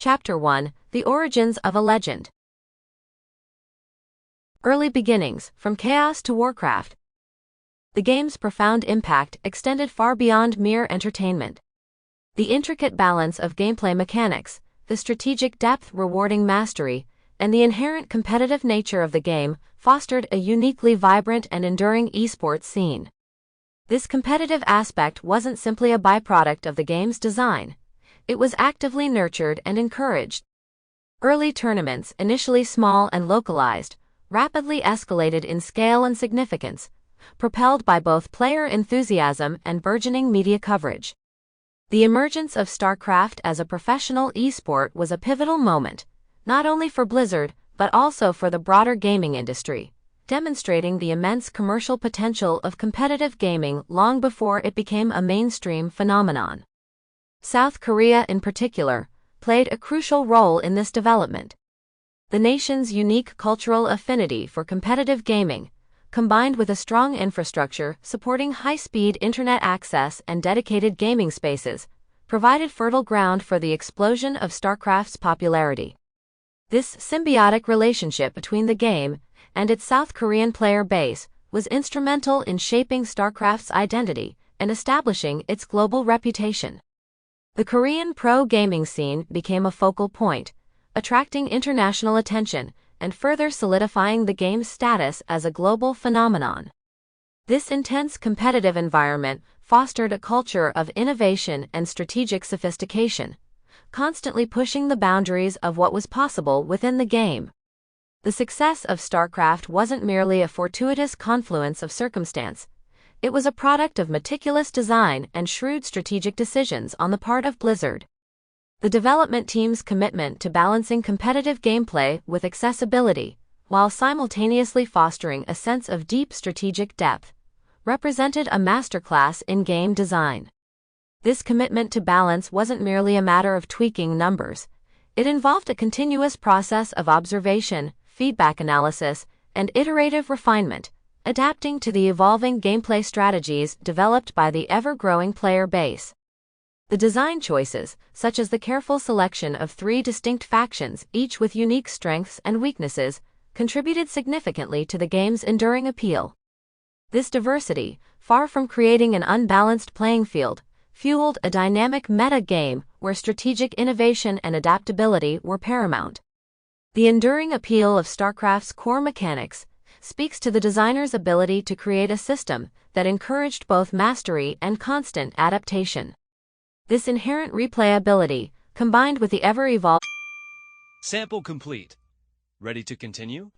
Chapter 1: The Origins of a Legend. Early beginnings, from chaos to Warcraft. The game's profound impact extended far beyond mere entertainment. The intricate balance of gameplay mechanics, the strategic depth rewarding mastery, and the inherent competitive nature of the game fostered a uniquely vibrant and enduring esports scene. This competitive aspect wasn't simply a byproduct of the game's design. It was actively nurtured and encouraged. Early tournaments, initially small and localized, rapidly escalated in scale and significance, propelled by both player enthusiasm and burgeoning media coverage. The emergence of StarCraft as a professional esport was a pivotal moment, not only for Blizzard, but also for the broader gaming industry, demonstrating the immense commercial potential of competitive gaming long before it became a mainstream phenomenon. South Korea, in particular, played a crucial role in this development. The nation's unique cultural affinity for competitive gaming, combined with a strong infrastructure supporting high-speed internet access and dedicated gaming spaces, provided fertile ground for the explosion of StarCraft's popularity. This symbiotic relationship between the game and its South Korean player base was instrumental in shaping StarCraft's identity and establishing its global reputation. The Korean pro-gaming scene became a focal point, attracting international attention and further solidifying the game's status as a global phenomenon. This intense competitive environment fostered a culture of innovation and strategic sophistication, constantly pushing the boundaries of what was possible within the game. The success of StarCraft wasn't merely a fortuitous confluence of circumstance. It was a product of meticulous design and shrewd strategic decisions on the part of Blizzard. The development team's commitment to balancing competitive gameplay with accessibility, while simultaneously fostering a sense of deep strategic depth, represented a masterclass in game design. This commitment to balance wasn't merely a matter of tweaking numbers. It involved a continuous process of observation, feedback analysis, and iterative refinement, adapting to the evolving gameplay strategies developed by the ever-growing player base. The design choices, such as the careful selection of 3 distinct factions, each with unique strengths and weaknesses, contributed significantly to the game's enduring appeal. This diversity, far from creating an unbalanced playing field, fueled a dynamic meta-game where strategic innovation and adaptability were paramount. The enduring appeal of StarCraft's core mechanics speaks to the designer's ability to create a system that encouraged both mastery and constant adaptation. This inherent replayability, combined with the ever-evolving Sample complete. Ready to continue?